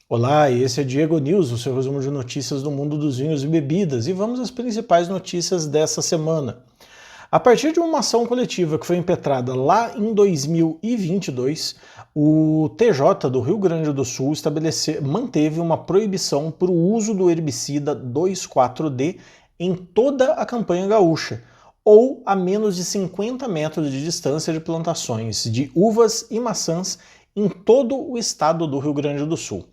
Olá, esse é Diego News, o seu resumo de notícias do mundo dos vinhos e bebidas, e vamos às principais notícias dessa semana. A partir de uma ação coletiva que foi impetrada lá em 2022, o TJ do Rio Grande do Sul manteve uma proibição para o uso do herbicida 2,4-D em toda a campanha gaúcha, ou a menos de 50 metros de distância de plantações de uvas e maçãs em todo o estado do Rio Grande do Sul.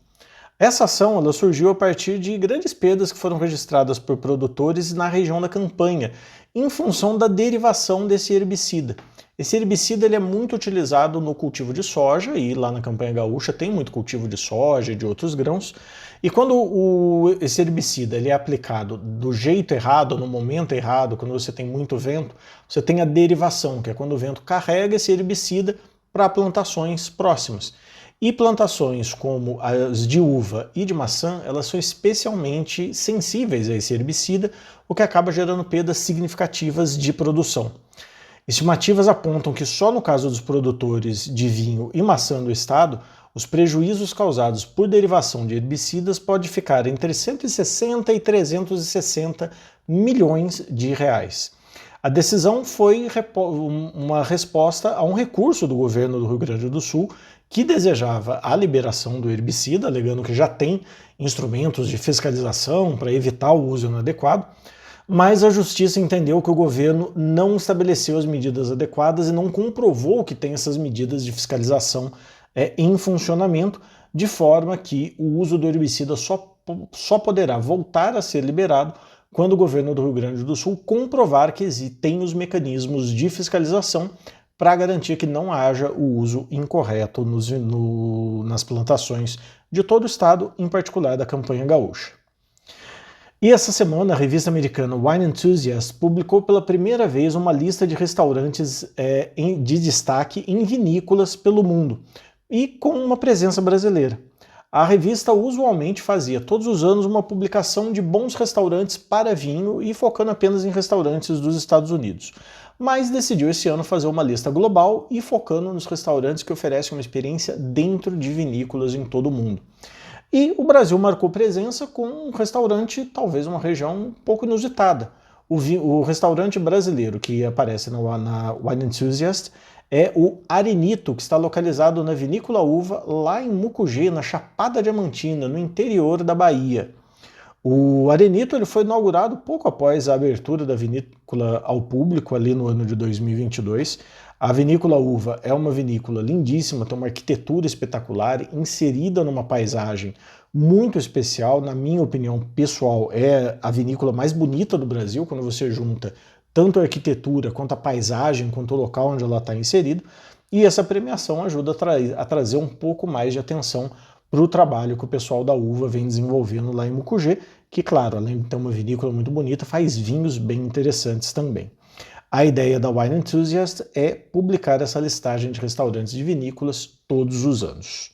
Essa ação ela surgiu a partir de grandes perdas que foram registradas por produtores na região da campanha, em função da derivação desse herbicida. Esse herbicida ele é muito utilizado no cultivo de soja, e lá na campanha gaúcha tem muito cultivo de soja e de outros grãos, e quando esse herbicida ele é aplicado do jeito errado, no momento errado, quando você tem muito vento, você tem a derivação, que é quando o vento carrega esse herbicida para plantações próximas. E plantações como as de uva e de maçã, elas são especialmente sensíveis a esse herbicida, o que acaba gerando perdas significativas de produção. Estimativas apontam que só no caso dos produtores de vinho e maçã do estado, os prejuízos causados por derivação de herbicidas pode ficar entre 160 e 360 milhões de reais. A decisão foi uma resposta a um recurso do governo do Rio Grande do Sul que desejava a liberação do herbicida, alegando que já tem instrumentos de fiscalização para evitar o uso inadequado, mas a justiça entendeu que o governo não estabeleceu as medidas adequadas e não comprovou que tem essas medidas de fiscalização em funcionamento, de forma que o uso do herbicida só poderá voltar a ser liberado quando o governo do Rio Grande do Sul comprovar que tem os mecanismos de fiscalização para garantir que não haja o uso incorreto nas plantações de todo o estado, em particular da campanha gaúcha. E essa semana a revista americana Wine Enthusiast publicou pela primeira vez uma lista de restaurantes de destaque em vinícolas pelo mundo, e com uma presença brasileira. A revista usualmente fazia todos os anos uma publicação de bons restaurantes para vinho e focando apenas em restaurantes dos Estados Unidos. Mas decidiu esse ano fazer uma lista global e focando nos restaurantes que oferecem uma experiência dentro de vinícolas em todo o mundo. E o Brasil marcou presença com um restaurante, talvez uma região um pouco inusitada. O restaurante brasileiro que aparece na Wine Enthusiast é o Arenito, que está localizado na Vinícola Uva, lá em Mucugê, na Chapada Diamantina, no interior da Bahia. O Arenito ele foi inaugurado pouco após a abertura da vinícola ao público, ali no ano de 2022. A Vinícola Uva é uma vinícola lindíssima, tem uma arquitetura espetacular, inserida numa paisagem muito especial. Na minha opinião pessoal, é a vinícola mais bonita do Brasil, quando você junta tanto a arquitetura, quanto a paisagem, quanto o local onde ela está inserida, e essa premiação ajuda a trazer um pouco mais de atenção para o trabalho que o pessoal da uva vem desenvolvendo lá em Mucugê, que, claro, além de ter uma vinícola muito bonita, faz vinhos bem interessantes também. A ideia da Wine Enthusiast é publicar essa listagem de restaurantes de vinícolas todos os anos.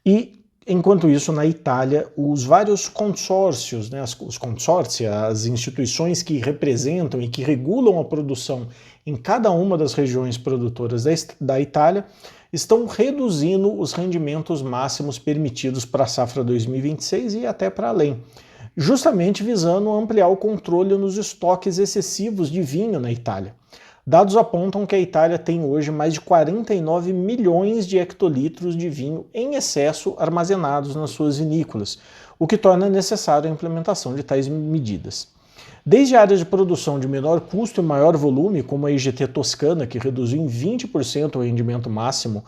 E enquanto isso, na Itália, os vários consórcios, os consórcios, as instituições que representam e que regulam a produção em cada uma das regiões produtoras da Itália, estão reduzindo os rendimentos máximos permitidos para a safra 2026 e até para além, justamente visando ampliar o controle nos estoques excessivos de vinho na Itália. Dados apontam que a Itália tem hoje mais de 49 milhões de hectolitros de vinho em excesso armazenados nas suas vinícolas, o que torna necessária a implementação de tais medidas. Desde áreas de produção de menor custo e maior volume, como a IGT Toscana, que reduziu em 20% o rendimento máximo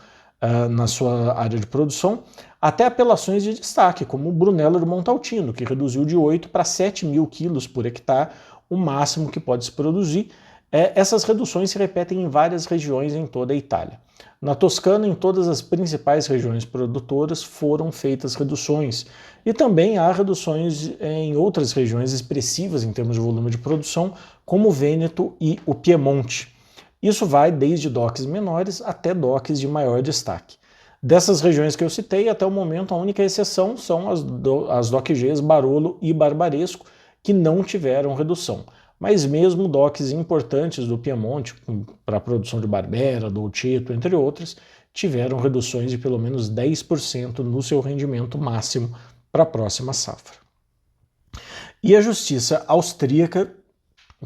na sua área de produção, até apelações de destaque, como o Brunello de Montalcino, que reduziu de 8 para 7 mil quilos por hectare, o máximo que pode se produzir. Essas reduções se repetem em várias regiões em toda a Itália. Na Toscana, em todas as principais regiões produtoras, foram feitas reduções. E também há reduções em outras regiões expressivas em termos de volume de produção, como o Vêneto e o Piemonte. Isso vai desde DOCs menores até DOCs de maior destaque. Dessas regiões que eu citei, até o momento, a única exceção são as DOCGs Barolo e Barbaresco, que não tiveram redução. Mas mesmo DOCs importantes do Piemonte, para a produção de Barbera, Dolcetto, entre outros, tiveram reduções de pelo menos 10% no seu rendimento máximo para a próxima safra. E a justiça austríaca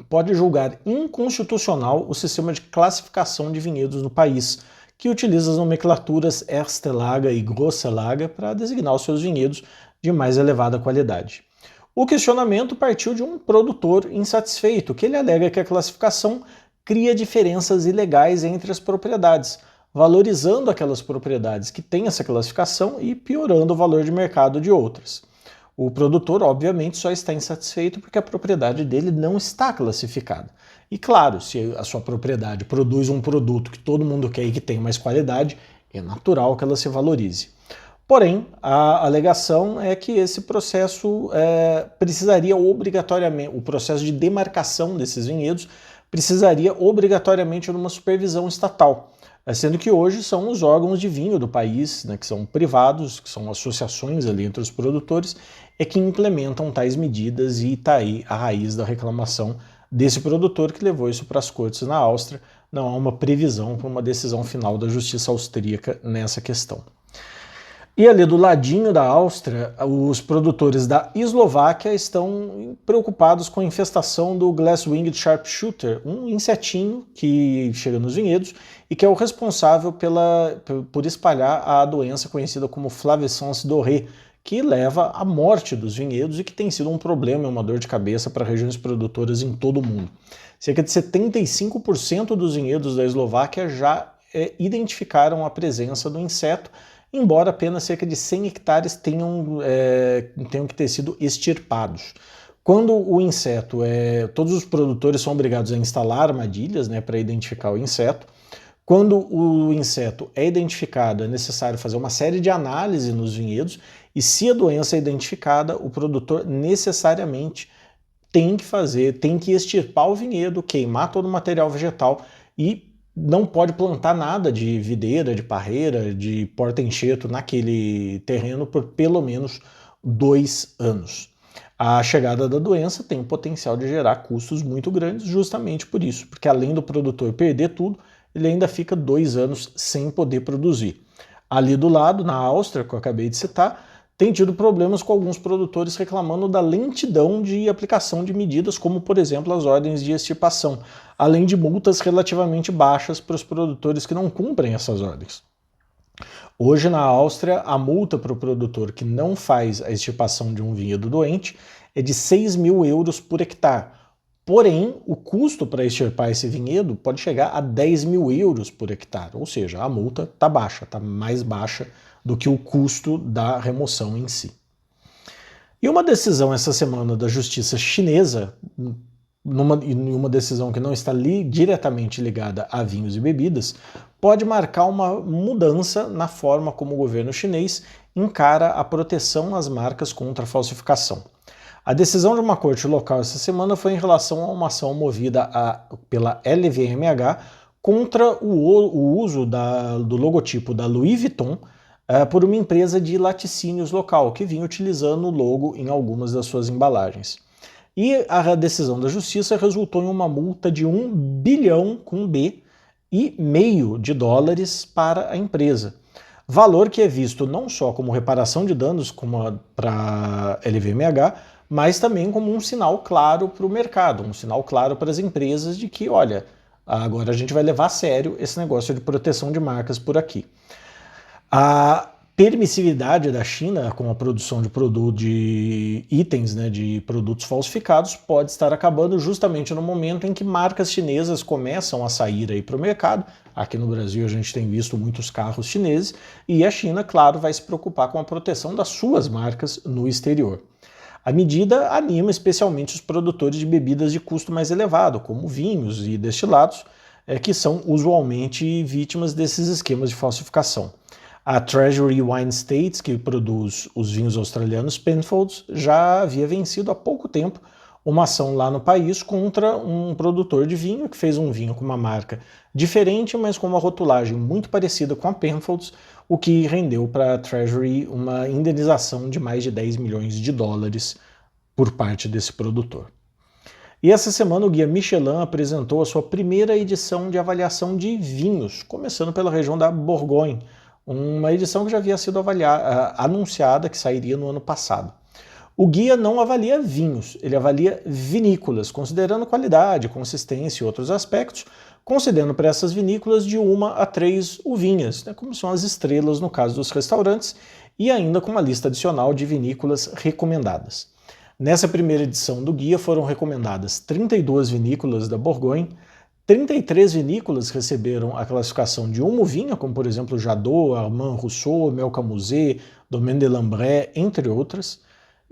pode julgar inconstitucional o sistema de classificação de vinhedos no país, que utiliza as nomenclaturas Erste Lage e Grosse Lage para designar os seus vinhedos de mais elevada qualidade. O questionamento partiu de um produtor insatisfeito, que ele alega que a classificação cria diferenças ilegais entre as propriedades, valorizando aquelas propriedades que têm essa classificação e piorando o valor de mercado de outras. O produtor, obviamente, só está insatisfeito porque a propriedade dele não está classificada. E claro, se a sua propriedade produz um produto que todo mundo quer e que tem mais qualidade, é natural que ela se valorize. Porém, a alegação é que esse processo precisaria obrigatoriamente, o processo de demarcação desses vinhedos precisaria obrigatoriamente de uma supervisão estatal, sendo que hoje são os órgãos de vinho do país, né, que são privados, que são associações ali entre os produtores, que implementam tais medidas, e está aí a raiz da reclamação desse produtor que levou isso para as cortes na Áustria. Não há uma previsão para uma decisão final da justiça austríaca nessa questão. E ali do ladinho da Áustria, os produtores da Eslováquia estão preocupados com a infestação do Glass-Winged Sharpshooter, um insetinho que chega nos vinhedos e que é o responsável por espalhar a doença conhecida como Flavescence dorée, que leva à morte dos vinhedos e que tem sido um problema e uma dor de cabeça para regiões produtoras em todo o mundo. Cerca de 75% dos vinhedos da Eslováquia já identificaram a presença do inseto, embora apenas cerca de 100 hectares tenham que ter sido extirpados. Quando o inseto todos os produtores são obrigados a instalar armadilhas, né, para identificar o inseto. Quando o inseto é identificado, é necessário fazer uma série de análises nos vinhedos, e se a doença é identificada, o produtor necessariamente tem que extirpar o vinhedo, queimar todo o material vegetal e não pode plantar nada de videira, de parreira, de porta-enxerto naquele terreno por pelo menos 2 anos. A chegada da doença tem o potencial de gerar custos muito grandes justamente por isso, porque além do produtor perder tudo, ele ainda fica 2 anos sem poder produzir. Ali do lado, na Áustria, que eu acabei de citar, tem tido problemas com alguns produtores reclamando da lentidão de aplicação de medidas, como, por exemplo, as ordens de extirpação, além de multas relativamente baixas para os produtores que não cumprem essas ordens. Hoje, na Áustria, a multa para o produtor que não faz a extirpação de um vinhedo doente é de 6.000 euros por hectare. Porém, o custo para extirpar esse vinhedo pode chegar a 10.000 euros por hectare, ou seja, a multa está baixa, está mais baixa do que o custo da remoção em si. E uma decisão essa semana da justiça chinesa, numa decisão que não está diretamente ligada a vinhos e bebidas, pode marcar uma mudança na forma como o governo chinês encara a proteção às marcas contra a falsificação. A decisão de uma corte local essa semana foi em relação a uma ação movida pela LVMH contra o uso do logotipo da Louis Vuitton por uma empresa de laticínios local, que vinha utilizando o logo em algumas das suas embalagens. E a decisão da justiça resultou em uma multa de 1 bilhão com B e meio de dólares para a empresa. Valor que é visto não só como reparação de danos para a LVMH, mas também como um sinal claro para o mercado, um sinal claro para as empresas de que, olha, agora a gente vai levar a sério esse negócio de proteção de marcas por aqui. A permissividade da China com a produção de itens, né, de produtos falsificados, pode estar acabando justamente no momento em que marcas chinesas começam a sair aí para o mercado. Aqui no Brasil a gente tem visto muitos carros chineses, e a China, claro, vai se preocupar com a proteção das suas marcas no exterior. A medida anima especialmente os produtores de bebidas de custo mais elevado, como vinhos e destilados, que são usualmente vítimas desses esquemas de falsificação. A Treasury Wine Estates, que produz os vinhos australianos Penfolds, já havia vencido há pouco tempo uma ação lá no país contra um produtor de vinho que fez um vinho com uma marca diferente, mas com uma rotulagem muito parecida com a Penfolds, o que rendeu para a Treasury uma indenização de mais de 10 milhões de dólares por parte desse produtor. E essa semana o Guia Michelin apresentou a sua primeira edição de avaliação de vinhos, começando pela região da Borgonha, uma edição que já havia sido anunciada que sairia no ano passado. O guia não avalia vinhos, ele avalia vinícolas, considerando qualidade, consistência e outros aspectos, concedendo para essas vinícolas de 1 a 3 uvinhas, né, como são as estrelas no caso dos restaurantes, e ainda com uma lista adicional de vinícolas recomendadas. Nessa primeira edição do guia foram recomendadas 32 vinícolas da Borgonha, 33 vinícolas receberam a classificação de uma uvinha, como por exemplo Jadot, Armand Rousseau, Melca Musée, Domaine de Lambret, entre outras.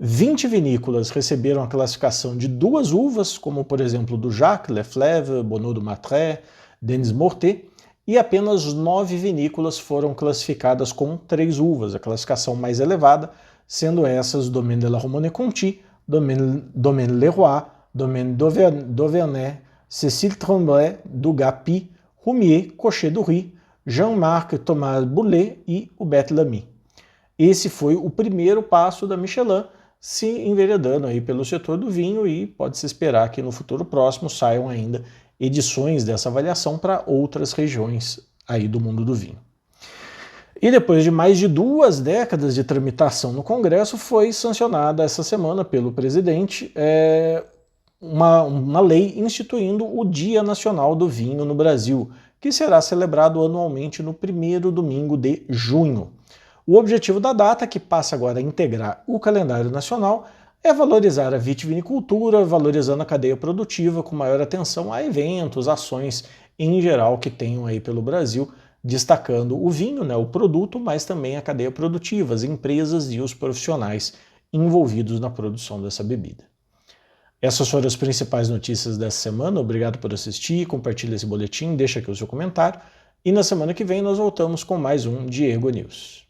20 vinícolas receberam a classificação de 2 uvas, como por exemplo do Jacques, Leflaive, Bonneau du Marais, Denis Mortet, e apenas 9 vinícolas foram classificadas com 3 uvas, a classificação mais elevada, sendo essas Domaine de la Romanée-Conti, Domaine Leroy, Domaine d'Auvernay, Cécile Tremblay, Dugas-Py, Roumier, Cochet du Rue, Jean-Marc Thomas Boulet e Hubert Lamy. Esse foi o primeiro passo da Michelin, se enveredando aí pelo setor do vinho, e pode-se esperar que no futuro próximo saiam ainda edições dessa avaliação para outras regiões aí do mundo do vinho. E depois de mais de 2 décadas de tramitação no Congresso, foi sancionada essa semana pelo presidente uma lei instituindo o Dia Nacional do Vinho no Brasil, que será celebrado anualmente no primeiro domingo de junho. O objetivo da data, que passa agora a integrar o calendário nacional, é valorizar a vitivinicultura, valorizando a cadeia produtiva com maior atenção a eventos, ações em geral que tenham aí pelo Brasil, destacando o vinho, né, o produto, mas também a cadeia produtiva, as empresas e os profissionais envolvidos na produção dessa bebida. Essas foram as principais notícias dessa semana. Obrigado por assistir, compartilhe esse boletim, deixa aqui o seu comentário, e na semana que vem nós voltamos com mais um Diego News.